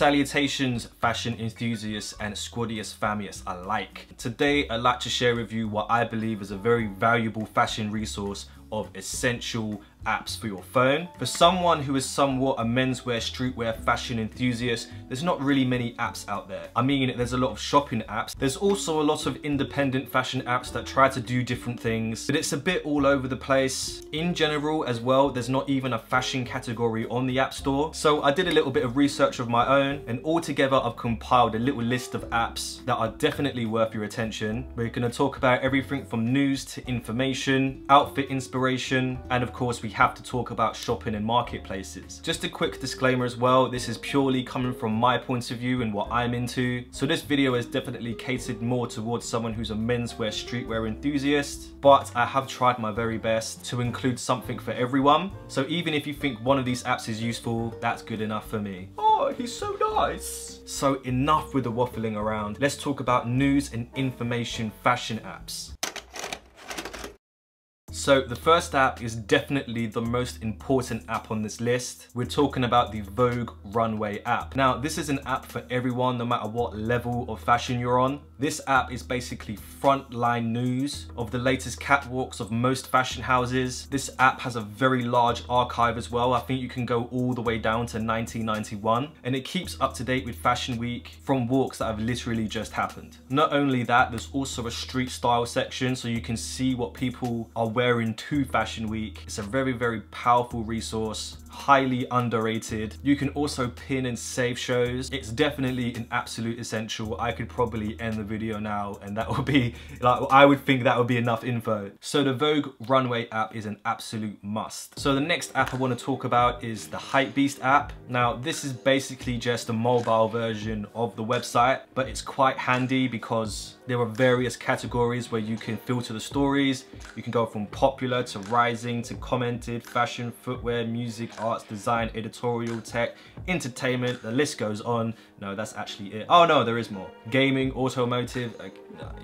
Salutations, fashion enthusiasts and squadius famius alike. Today, I'd like to share with you what I believe is a very valuable fashion resource of essential apps for your phone. For someone who is somewhat a menswear, streetwear, fashion enthusiast, there's not really many apps out there. I mean, there's a lot of shopping apps. There's also a lot of independent fashion apps that try to do different things, but it's a bit all over the place. In general as well, there's not even a fashion category on the App Store. So I did a little bit of research of my own, and altogether I've compiled a little list of apps that are definitely worth your attention. We're gonna talk about everything from news to information, outfit inspiration, and of course we have to talk about shopping and marketplaces. Just a quick disclaimer as well, this is purely coming from my point of view and what I'm into. So this video is definitely catered more towards someone who's a menswear, streetwear enthusiast, but I have tried my very best to include something for everyone. So even if you think one of these apps is useful, that's good enough for me. Oh, he's so nice. So enough with the waffling around. Let's talk about news and information fashion apps. So the first app is definitely the most important app on this list. We're talking about the Vogue Runway app. Now, this is an app for everyone, no matter what level of fashion you're on. This app is basically frontline news of the latest catwalks of most fashion houses. This app has a very large archive as well. I think you can go all the way down to 1991, and it keeps up to date with Fashion Week from walks that have literally just happened. Not only that, there's also a street style section, so you can see what people are wearing to Fashion Week. It's a very, very powerful resource, highly underrated. You can also pin and save shows. It's definitely an absolute essential. I could probably end the video now and that would be, like, I would think that would be enough info. So the Vogue Runway app is an absolute must. So the next app I want to talk about is the hypebeast app. Now, this is basically just a mobile version of the website, but it's quite handy because there are various categories where you can filter the stories. You can go from popular to rising to commented, fashion, footwear, music, arts, design, editorial, tech, entertainment, the list goes on. No, that's actually it. Oh no, there is more. Gaming, automotive,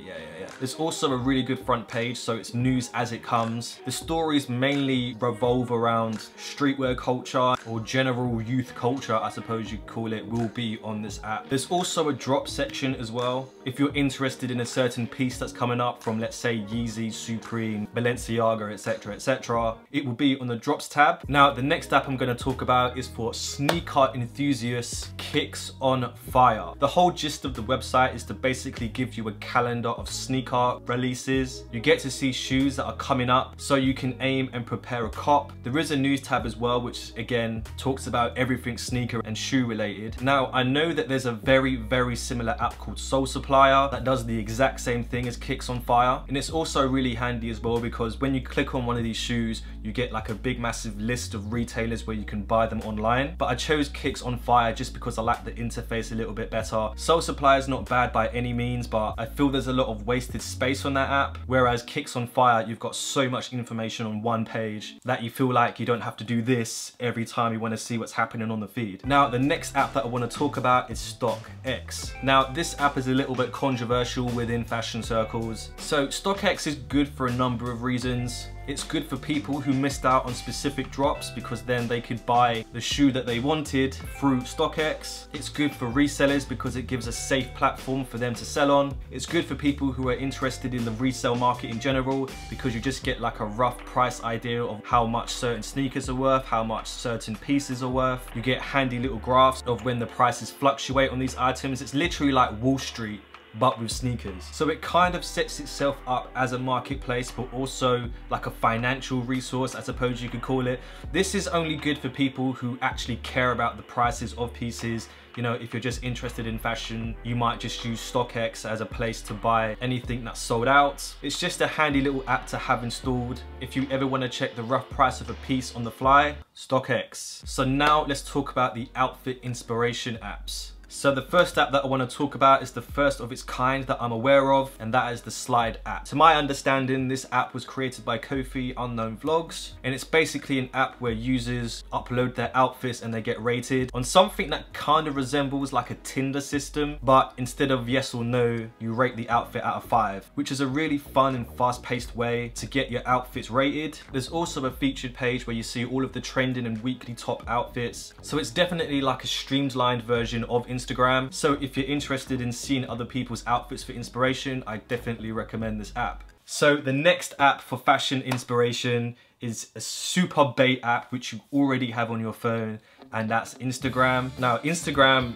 yeah. There's also a really good front page, so it's news as it comes. The stories mainly revolve around streetwear culture or general youth culture, I suppose you'd call it, will be on this app. There's also a drop section as well. If you're interested in a certain piece that's coming up from, let's say, Yeezy, Supreme, Balenciaga, etc., it will be on the drops tab. Now, the next app I'm going to talk about is for sneaker enthusiasts, Kicks on Fire. The whole gist of the website is to basically give you a calendar of sneaker releases. You get to see shoes that are coming up, so you can aim and prepare a cop. There is a news tab as well, which again talks about everything sneaker and shoe related. Now, I know that there's a very, very similar app called Supplier that does the exact same thing as Kicks on Fire, and it's also really handy as well because when you click on one of these shoes, you get like a big massive list of retailers where you can buy them online. But I chose Kicks on Fire just because I like the interface a little bit better. Supplier is not bad by any means, but I feel there's a lot of wasted space on that app, whereas Kicks on Fire, you've got so much information on one page that you feel like you don't have to do this every time you want to see what's happening on the feed. Now, the next app that I want to talk about is StockX. Now, this app is a little bit controversial within fashion circles. So StockX is good for a number of reasons. It's good for people who missed out on specific drops because then they could buy the shoe that they wanted through StockX. It's good for resellers because it gives a safe platform for them to sell on. It's good for people who are interested in the resale market in general because you just get like a rough price idea of how much certain sneakers are worth, how much certain pieces are worth. You get handy little graphs of when the prices fluctuate on these items. It's literally like Wall Street, but with sneakers. So it kind of sets itself up as a marketplace, but also like a financial resource, I suppose you could call it. This is only good for people who actually care about the prices of pieces. You know, if you're just interested in fashion, you might just use StockX as a place to buy anything that's sold out. It's just a handy little app to have installed if you ever want to check the rough price of a piece on the fly. StockX. So now let's talk about the outfit inspiration apps. So the first app that I want to talk about is the first of its kind that I'm aware of, and that is the Slyde app. To my understanding, this app was created by Kofi Unknown Vlogs, and it's basically an app where users upload their outfits and they get rated on something that kind of resembles like a Tinder system, but instead of yes or no, you rate the outfit out of 5, which is a really fun and fast-paced way to get your outfits rated. There's also a featured page where you see all of the trending and weekly top outfits, so it's definitely like a streamlined version of Instagram. So if you're interested in seeing other people's outfits for inspiration, I definitely recommend this app. So the next app for fashion inspiration is a super bait app which you already have on your phone, and that's Instagram. Now Instagram,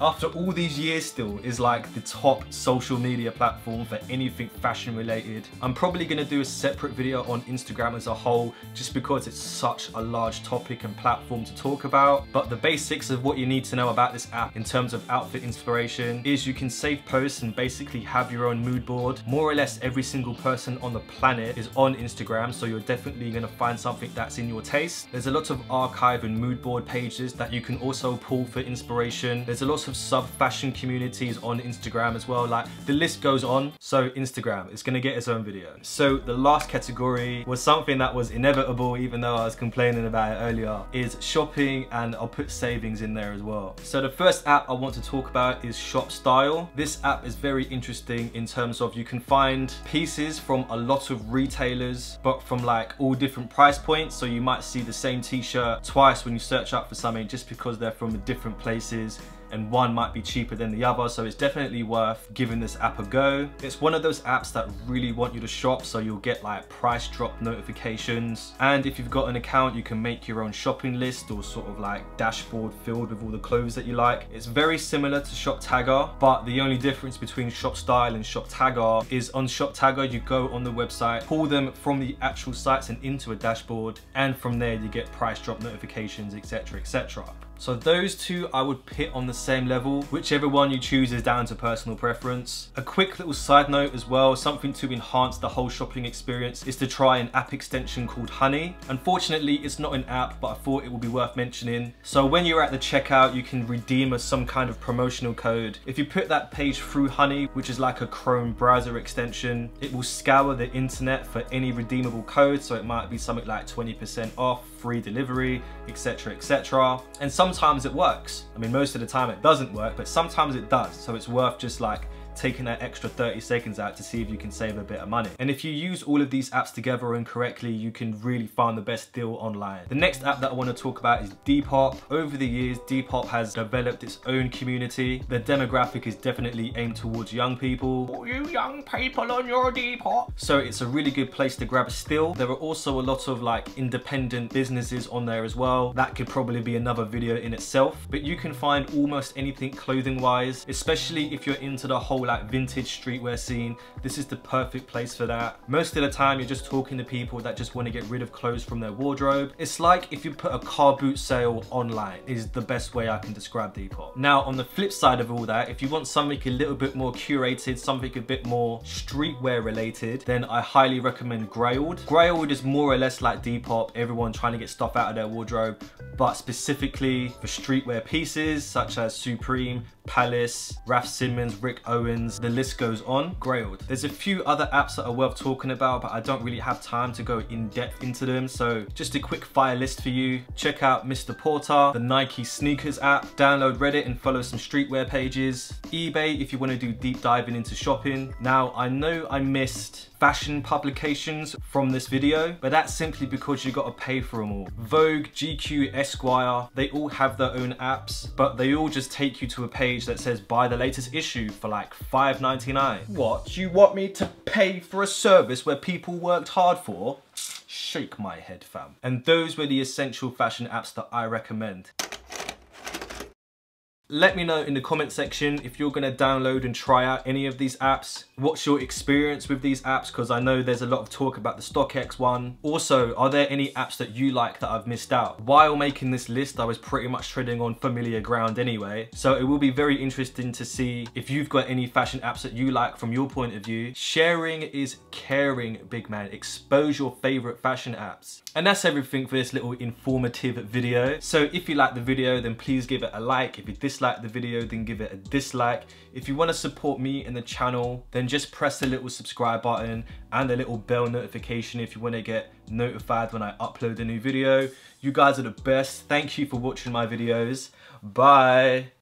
after all these years, still is like the top social media platform for anything fashion related. I'm probably gonna do a separate video on Instagram as a whole, just because it's such a large topic and platform to talk about. But the basics of what you need to know about this app in terms of outfit inspiration is you can save posts and basically have your own mood board. More or less every single person on the planet is on Instagram, so you're definitely gonna find something that's in your taste. There's a lot of archive and mood board pages that you can also pull for inspiration. There's a lot of sub-fashion communities on Instagram as well, like the list goes on. So Instagram is gonna get its own video. So the last category was something that was inevitable, even though I was complaining about it earlier, is shopping, and I'll put savings in there as well. So the first app I want to talk about is Shopstyle. This app is very interesting in terms of you can find pieces from a lot of retailers, but from like all different price points. So you might see the same t-shirt twice when you search up for something, just because they're from different places and one might be cheaper than the other. So it's definitely worth giving this app a go. It's one of those apps that really want you to shop, so you'll get like price drop notifications, and if you've got an account you can make your own shopping list or sort of like dashboard filled with all the clothes that you like. It's very similar to shoptagr, but the only difference between Shopstyle and shoptagr is on shoptagr you go on the website, pull them from the actual sites and into a dashboard, and from there you get price drop notifications, etc, etc. So those two I would pit on the same level. Whichever one you choose is down to personal preference. A quick little side note as well, something to enhance the whole shopping experience is to try an app extension called Honey. Unfortunately, it's not an app, but I thought it would be worth mentioning. So when you're at the checkout, you can redeem some kind of promotional code. If you put that page through Honey, which is like a Chrome browser extension, it will scour the internet for any redeemable code. So it might be something like 20% off, free delivery, etc, etc. And sometimes it works. I mean, most of the time it doesn't work, but sometimes it does. So it's worth just like taking that extra 30 seconds out to see if you can save a bit of money. And if you use all of these apps together and correctly, you can really find the best deal online. The next app that I want to talk about is Depop. Over the years, Depop has developed its own community. The demographic is definitely aimed towards young people. All you young people on your Depop. So it's a really good place to grab a steal. There are also a lot of like independent businesses on there as well. That could probably be another video in itself, but you can find almost anything clothing wise, especially if you're into the whole like vintage streetwear scene. This is the perfect place for that. Most of the time you're just talking to people that just want to get rid of clothes from their wardrobe. It's like if you put a car boot sale online, is the best way I can describe Depop. Now on the flip side of all that, if you want something a little bit more curated, something a bit more streetwear related, then I highly recommend Grailed. Grailed is more or less like Depop, everyone trying to get stuff out of their wardrobe, but specifically for streetwear pieces such as Supreme, Palace, Raf Simons, Rick Owens, the list goes on. Grailed. There's a few other apps that are worth talking about, but I don't really have time to go in depth into them. So just a quick fire list for you. Check out Mr. Porter, the Nike sneakers app, download Reddit and follow some streetwear pages, eBay if you want to do deep diving into shopping. Now I know I missed fashion publications from this video, but that's simply because you got to pay for them all. Vogue, GQ, Esquire, they all have their own apps, but they all just take you to a page that says buy the latest issue for like $5.99. What? You want me to pay for a service where people worked hard for? Shake my head, fam. And those were the essential fashion apps that I recommend. Let me know in the comment section if you're gonna download and try out any of these apps. What's your experience with these apps? Because I know there's a lot of talk about the StockX one. Also, are there any apps that you like that I've missed out? While making this list, I was pretty much treading on familiar ground anyway. So it will be very interesting to see if you've got any fashion apps that you like from your point of view. Sharing is caring, big man. Expose your favorite fashion apps. And that's everything for this little informative video. So if you like the video, then please give it a like. If you dislike dislike the video, then give it a dislike. If you want to support me and the channel, then just press the little subscribe button and the little bell notification if you want to get notified when I upload a new video. You guys are the best. Thank you for watching my videos. Bye.